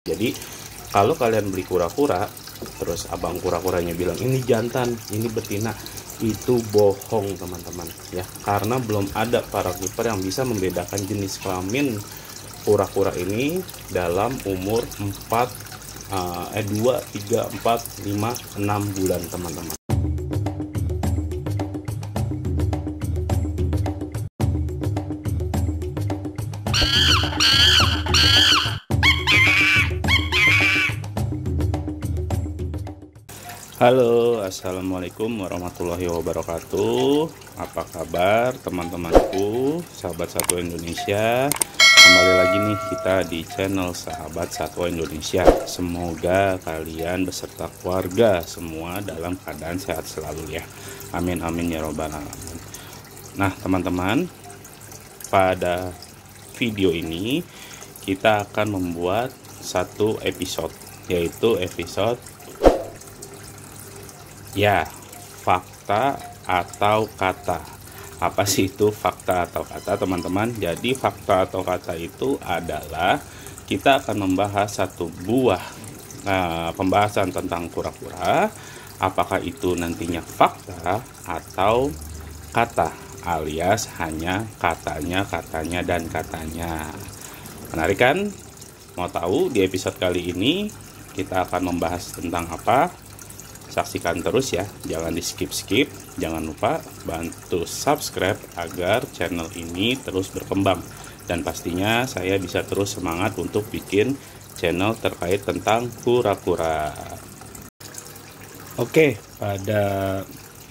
Jadi kalau kalian beli kura-kura, terus abang kura-kuranya bilang ini jantan, ini betina, itu bohong teman-teman ya, karena belum ada para keeper yang bisa membedakan jenis kelamin kura-kura ini dalam umur 2, 3, 4, 5, 6 bulan teman-teman. Halo, assalamualaikum warahmatullahi wabarakatuh. Apa kabar teman-temanku, sahabat Satwa Indonesia? Kembali lagi nih kita di channel Sahabat Satwa Indonesia. Semoga kalian beserta keluarga semua dalam keadaan sehat selalu ya. Amin amin ya robbal alamin. Nah teman-teman, pada video ini kita akan membuat satu episode, yaitu episode ya, fakta atau kata. Apa sih itu fakta atau kata teman-teman? Jadi fakta atau kata itu adalah kita akan membahas satu buah pembahasan tentang kura-kura. Apakah itu nantinya fakta atau kata, alias hanya katanya, dan katanya. Menarik kan? Mau tahu di episode kali ini kita akan membahas tentang apa? Saksikan terus ya, jangan di skip-skip. Jangan lupa bantu subscribe agar channel ini terus berkembang, dan pastinya saya bisa terus semangat untuk bikin channel terkait tentang kura-kura. Oke, pada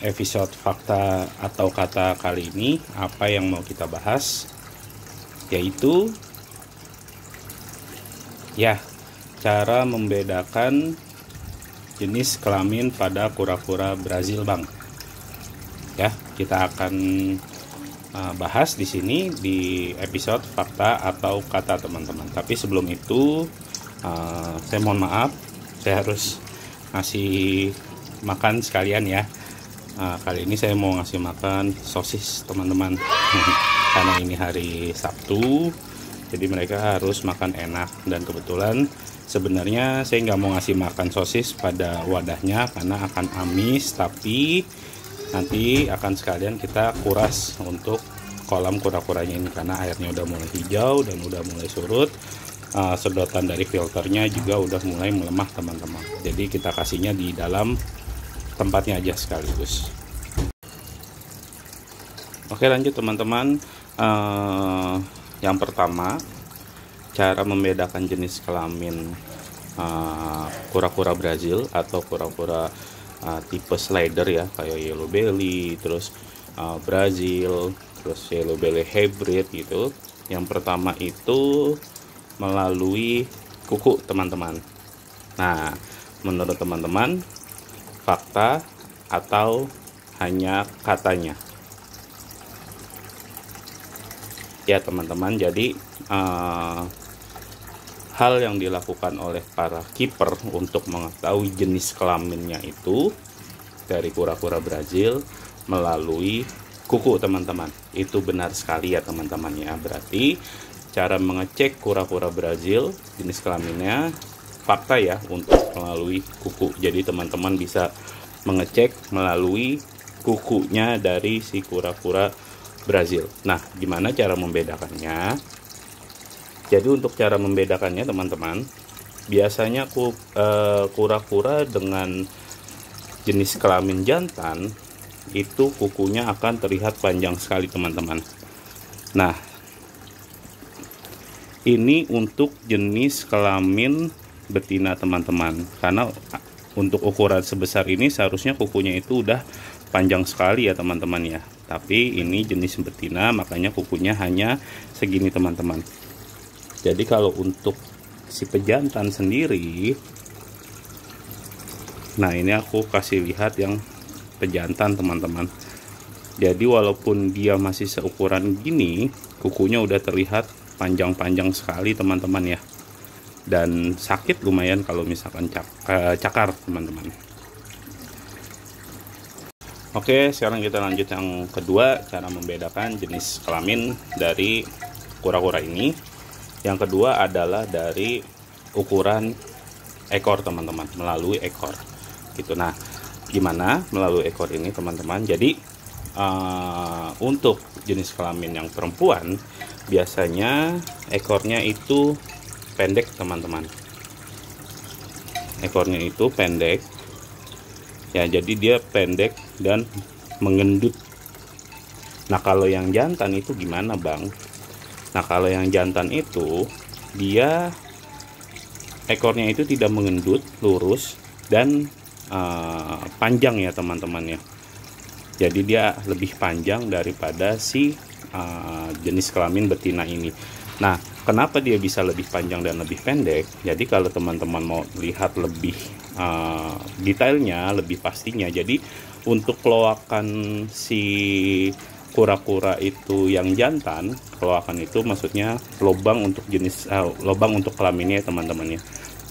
episode fakta atau kata kali ini, apa yang mau kita bahas yaitu ya, cara membedakan jenis kelamin pada kura-kura Brazil, Bang. Ya, kita akan bahas di sini di episode fakta atau kata teman-teman. Tapi sebelum itu, saya mohon maaf, saya harus ngasih makan sekalian ya. Kali ini saya mau ngasih makan sosis teman-teman. Karena ini hari Sabtu, jadi mereka harus makan enak, dan kebetulan sebenarnya saya nggak mau ngasih makan sosis pada wadahnya karena akan amis, tapi nanti akan sekalian kita kuras untuk kolam kura-kuranya ini karena airnya udah mulai hijau dan udah mulai surut. Sedotan dari filternya juga udah mulai melemah teman-teman. Jadi kita kasihnya di dalam tempatnya aja sekaligus. Oke, lanjut teman-teman. Yang pertama, cara membedakan jenis kelamin kura-kura Brazil atau kura-kura tipe slider ya, kayak yellow belly, terus Brazil, terus yellow belly hybrid gitu. Yang pertama itu melalui kuku teman-teman. Nah, menurut teman-teman, fakta atau hanya katanya? Ya teman-teman, jadi hal yang dilakukan oleh para kiper untuk mengetahui jenis kelaminnya itu dari kura-kura Brazil melalui kuku teman-teman. Itu benar sekali ya teman-teman ya. Berarti cara mengecek kura-kura Brazil jenis kelaminnya fakta ya, untuk melalui kuku. Jadi teman-teman bisa mengecek melalui kukunya dari si kura-kura Brazil. Nah, gimana cara membedakannya? Jadi untuk cara membedakannya teman-teman, biasanya kura-kura dengan jenis kelamin jantan itu kukunya akan terlihat panjang sekali teman-teman. Nah, ini untuk jenis kelamin betina teman-teman, karena untuk ukuran sebesar ini seharusnya kukunya itu udah panjang sekali ya teman-teman ya. Tapi ini jenis betina, makanya kukunya hanya segini teman-teman. Jadi kalau untuk si pejantan sendiri, nah ini aku kasih lihat yang pejantan teman-teman. Jadi walaupun dia masih seukuran gini, kukunya udah terlihat panjang-panjang sekali teman-teman ya. Dan sakit lumayan kalau misalkan cakar teman-teman. Oke, sekarang kita lanjut yang kedua, cara membedakan jenis kelamin dari kura-kura ini. Yang kedua adalah dari ukuran ekor teman-teman, melalui ekor gitu. Nah, gimana melalui ekor ini teman-teman? Jadi untuk jenis kelamin yang perempuan biasanya ekornya itu pendek teman-teman, ekornya itu pendek ya, jadi dia pendek dan mengendut. Nah, kalau yang jantan itu gimana bang? Nah, kalau yang jantan itu dia ekornya itu tidak mengendut, lurus dan panjang ya teman-teman ya. Jadi dia lebih panjang daripada si jenis kelamin betina ini. Nah, kenapa dia bisa lebih panjang dan lebih pendek? Jadi kalau teman-teman mau lihat lebih detailnya, lebih pastinya, jadi untuk keloakan si kura-kura itu yang jantan, keloakan itu maksudnya lubang untuk jenis lubang untuk kelaminnya teman-teman ya.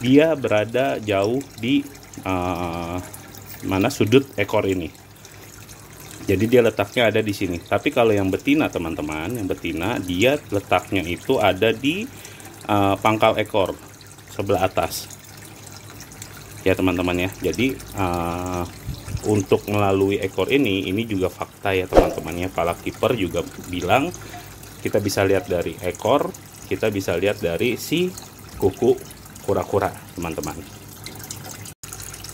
Dia berada jauh di mana sudut ekor ini. Jadi dia letaknya ada di sini. Tapi kalau yang betina teman-teman, yang betina dia letaknya itu ada di pangkal ekor sebelah atas. Ya teman-teman ya. Jadi untuk melalui ekor ini juga fakta ya teman-teman ya. Para kiper juga bilang kita bisa lihat dari ekor, kita bisa lihat dari si kuku kura-kura teman-teman.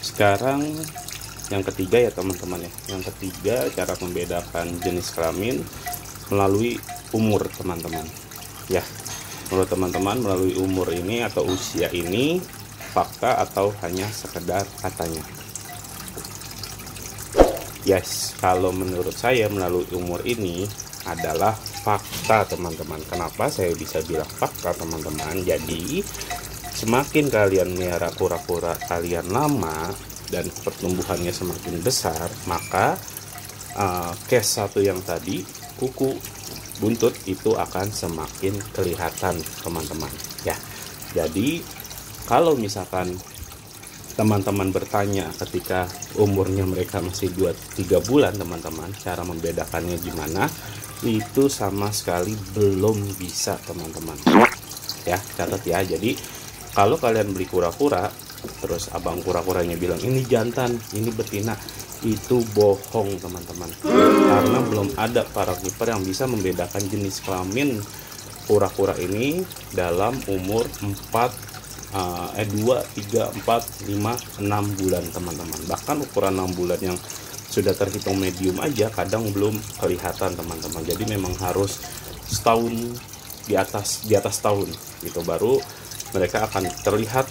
Sekarang yang ketiga ya teman-teman ya, yang ketiga cara membedakan jenis kelamin melalui umur teman-teman ya. Menurut teman-teman melalui umur ini atau usia ini fakta atau hanya sekedar katanya? Yes, kalau menurut saya melalui umur ini adalah fakta teman-teman. Kenapa saya bisa bilang fakta teman-teman? Jadi semakin kalian melihara kura-kura kalian lama dan pertumbuhannya semakin besar, maka case satu yang tadi, kuku buntut itu akan semakin kelihatan teman-teman ya. Jadi kalau misalkan teman-teman bertanya ketika umurnya mereka masih 2-3 bulan teman-teman, cara membedakannya gimana, itu sama sekali belum bisa teman-teman ya, catat ya. Jadi kalau kalian beli kura-kura terus abang kura-kuranya bilang ini jantan, ini betina, itu bohong teman-teman, karena belum ada para kiper yang bisa membedakan jenis kelamin kura-kura ini dalam umur 2, 3, 4, 5, 6 bulan teman-teman. Bahkan ukuran 6 bulan yang sudah terhitung medium aja kadang belum kelihatan teman-teman. Jadi memang harus setahun di atas tahun gitu baru mereka akan terlihat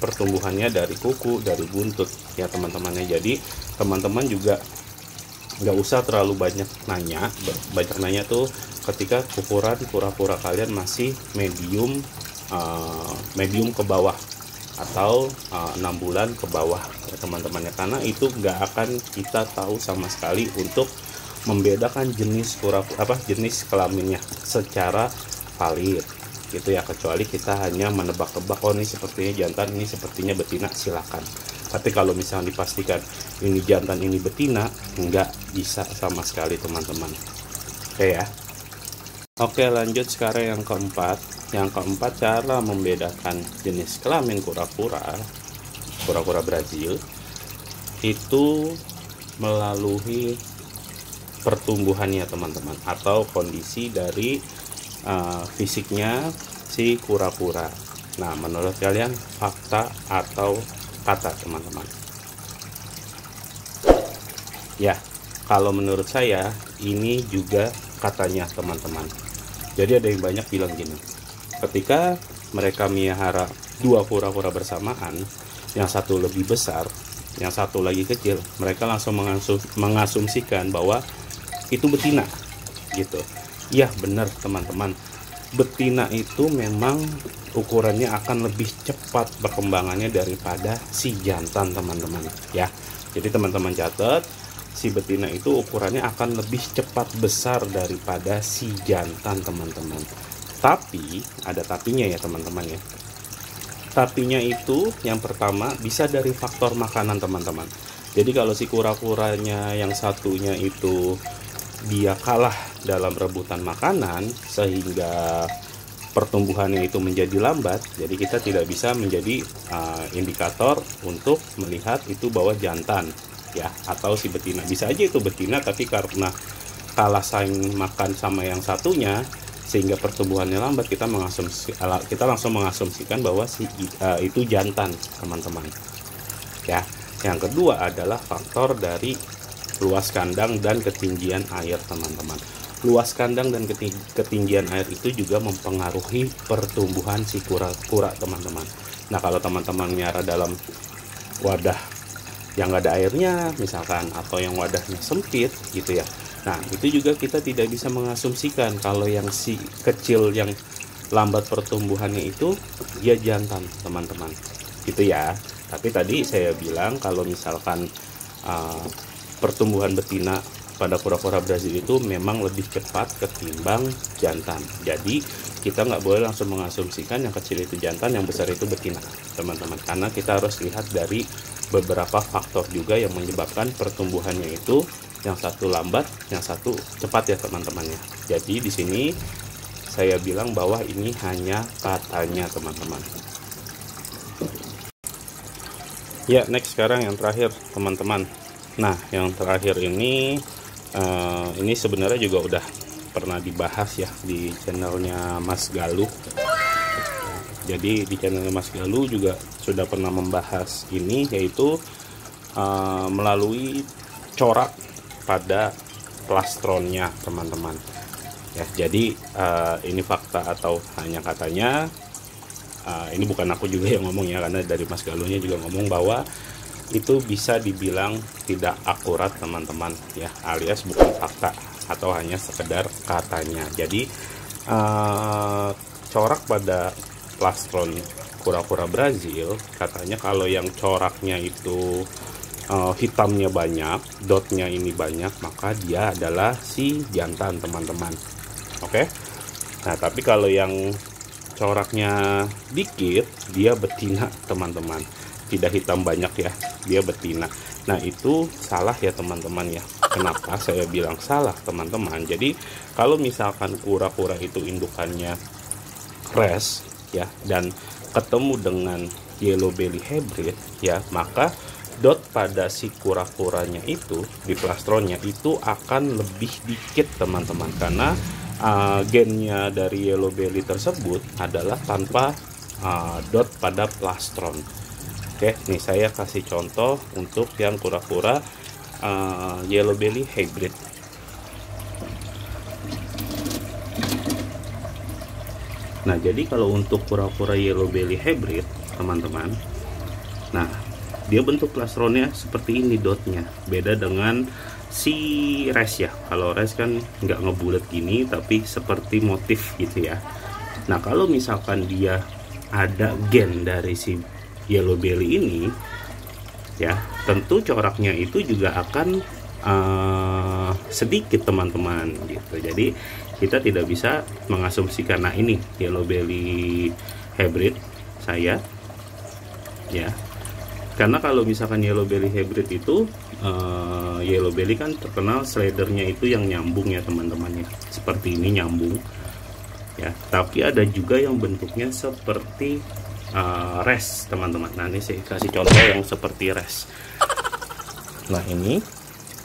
pertumbuhannya dari kuku, dari buntut ya teman-temannya. Jadi teman-teman juga nggak usah terlalu banyak nanya tuh ketika ukuran kura-kura kalian masih medium ke bawah atau 6 bulan ke bawah ya teman-temannya, karena itu nggak akan kita tahu sama sekali untuk membedakan jenis jenis kelaminnya secara valid gitu ya, kecuali kita hanya menebak-tebak, oh ini sepertinya jantan, ini sepertinya betina, silakan. Tapi kalau misalnya dipastikan ini jantan ini betina, nggak bisa sama sekali teman-teman. Oke ya. Oke, lanjut sekarang yang keempat. Yang keempat, cara membedakan jenis kelamin kura-kura Brazil itu melalui pertumbuhannya teman-teman, atau kondisi dari fisiknya si kura-kura. Nah, menurut kalian fakta atau kata teman-teman? Ya, kalau menurut saya ini juga katanya teman-teman. Jadi ada yang banyak bilang gini, ketika mereka melihara 2 kura-kura bersamaan, yang satu lebih besar, yang satu lagi kecil, mereka langsung mengasumsikan bahwa itu betina gitu. Ya benar teman-teman, betina itu memang ukurannya akan lebih cepat perkembangannya daripada si jantan teman-teman ya. Jadi teman-teman catat, si betina itu ukurannya akan lebih cepat besar daripada si jantan teman-teman. Tapi ada tapinya ya teman-teman ya. Tapinya itu yang pertama bisa dari faktor makanan teman-teman. Jadi kalau si kura-kuranya yang satunya itu dia kalah dalam rebutan makanan sehingga pertumbuhannya itu menjadi lambat, jadi kita tidak bisa menjadi indikator untuk melihat itu bahwa jantan ya, atau si betina. Bisa aja itu betina, tapi karena kalah saing makan sama yang satunya sehingga pertumbuhannya lambat, kita langsung mengasumsikan bahwa itu jantan, teman-teman. Ya, yang kedua adalah faktor dari luas kandang dan ketinggian air, teman-teman. Luas kandang dan ketinggian air itu juga mempengaruhi pertumbuhan si kura-kura, teman-teman. Nah, kalau teman-teman miara dalam wadah yang nggak ada airnya misalkan, atau yang wadahnya sempit gitu ya, nah itu juga kita tidak bisa mengasumsikan kalau yang si kecil yang lambat pertumbuhannya itu dia jantan, teman-teman, gitu ya. Tapi tadi saya bilang kalau misalkan pertumbuhan betina pada kura-kura Brazil itu memang lebih cepat ketimbang jantan. Jadi kita nggak boleh langsung mengasumsikan yang kecil itu jantan, yang besar itu betina, teman-teman, karena kita harus lihat dari beberapa faktor juga yang menyebabkan pertumbuhannya itu yang satu lambat, yang satu cepat ya, teman-teman ya. Jadi di sini saya bilang bahwa ini hanya katanya, teman-teman. Ya, next sekarang yang terakhir, teman-teman. Nah, yang terakhir ini sebenarnya juga udah pernah dibahas ya di channelnya Mas Galuh. Jadi di channelnya Mas Galuh juga sudah pernah membahas ini, yaitu melalui corak pada plastronnya, teman-teman. Ya, jadi ini fakta atau hanya katanya. Ini bukan aku juga yang ngomong ya, karena dari Mas Galuhnya juga ngomong bahwa itu bisa dibilang tidak akurat, teman-teman ya, alias bukan fakta atau hanya sekedar katanya. Jadi corak pada plastron kura-kura Brazil katanya kalau yang coraknya itu hitamnya banyak, dotnya ini banyak, maka dia adalah si jantan, teman-teman. Oke. Nah, tapi kalau yang coraknya dikit, dia betina, teman-teman. Tidak hitam banyak ya, dia betina. Nah, itu salah ya, teman-teman ya. Kenapa saya bilang salah, teman-teman? Jadi kalau misalkan kura-kura itu indukannya res ya, dan ketemu dengan yellow belly hybrid ya, maka dot pada si kura-kuranya itu di plastronnya itu akan lebih dikit, teman-teman, karena gennya dari yellow belly tersebut adalah tanpa dot pada plastron. Oke, nih saya kasih contoh untuk yang kura-kura yellow belly hybrid. Nah, jadi kalau untuk kura-kura yellow belly hybrid, teman-teman, nah dia bentuk plastronnya seperti ini dotnya, beda dengan si res ya. Kalau res kan nggak ngebulet gini, tapi seperti motif gitu ya. Nah, kalau misalkan dia ada gen dari si yellow belly ini ya, tentu coraknya itu juga akan sedikit, teman-teman gitu. Jadi kita tidak bisa mengasumsikan nah ini yellow belly hybrid saya ya, karena kalau misalkan yellow belly hybrid itu yellow belly kan terkenal slidernya itu yang nyambung ya, teman-teman ya, seperti ini nyambung ya. Tapi ada juga yang bentuknya seperti res, teman-teman. Nah, ini saya kasih contoh yang seperti res. Nah, ini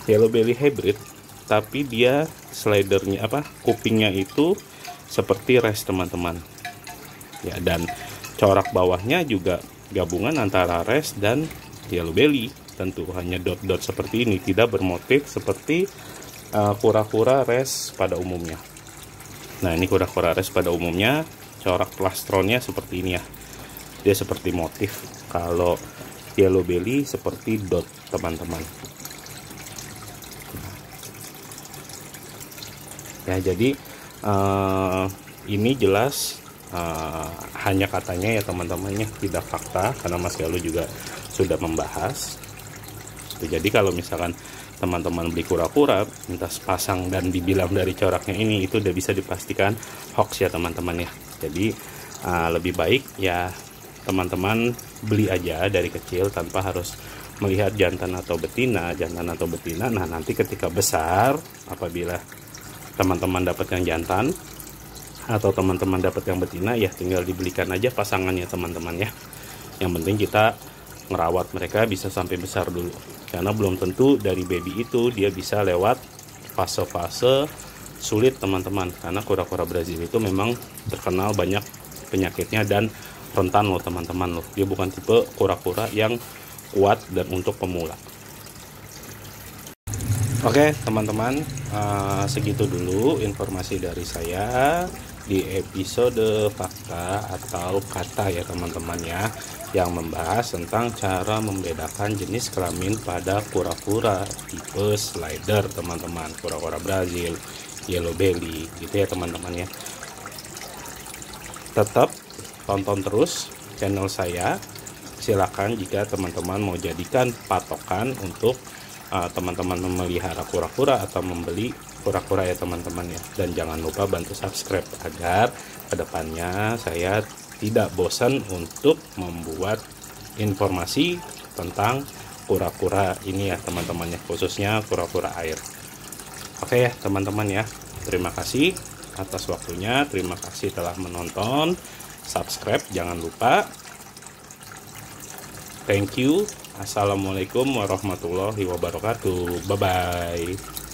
yellow belly hybrid, tapi dia slidernya kupingnya itu seperti res, teman-teman ya, dan corak bawahnya juga gabungan antara res dan yellow belly. Tentu hanya dot-dot seperti ini, tidak bermotif seperti kura-kura res pada umumnya. Nah, ini kura-kura res pada umumnya corak plastronnya seperti ini ya, dia seperti motif. Kalau yellow belly seperti dot, teman-teman ya. Jadi ini jelas hanya katanya ya, teman-temannya, tidak fakta, karena Mas Galuh juga sudah membahas. Jadi kalau misalkan teman-teman beli kura-kura minta sepasang dan dibilang dari coraknya ini, itu udah bisa dipastikan hoax ya, teman-teman ya. Jadi lebih baik ya teman-teman beli aja dari kecil tanpa harus melihat jantan atau betina. Nah, nanti ketika besar, apabila teman-teman dapat yang jantan, atau teman-teman dapat yang betina, ya tinggal dibelikan aja pasangannya teman-teman ya. Yang penting kita ngerawat mereka bisa sampai besar dulu, karena belum tentu dari baby itu dia bisa lewat fase-fase sulit teman-teman, karena kura-kura Brazil itu memang terkenal banyak penyakitnya dan rentan loh teman-teman loh. Dia bukan tipe kura-kura yang kuat dan untuk pemula. Oke teman-teman, segitu dulu informasi dari saya di episode fakta atau kata ya teman-teman ya, yang membahas tentang cara membedakan jenis kelamin pada kura-kura tipe slider teman-teman, kura-kura Brazil, yellow belly gitu ya teman-teman ya. Tetap tonton terus channel saya. Silakan jika teman-teman mau jadikan patokan untuk teman-teman memelihara kura-kura atau membeli kura-kura ya teman-teman ya. Dan jangan lupa bantu subscribe agar kedepannya saya tidak bosan untuk membuat informasi tentang kura-kura ini ya teman-teman ya, khususnya kura-kura air. Oke ya teman-teman ya, terima kasih atas waktunya, terima kasih telah menonton. Subscribe jangan lupa. Thank you. Assalamualaikum warahmatullahi wabarakatuh. Bye bye.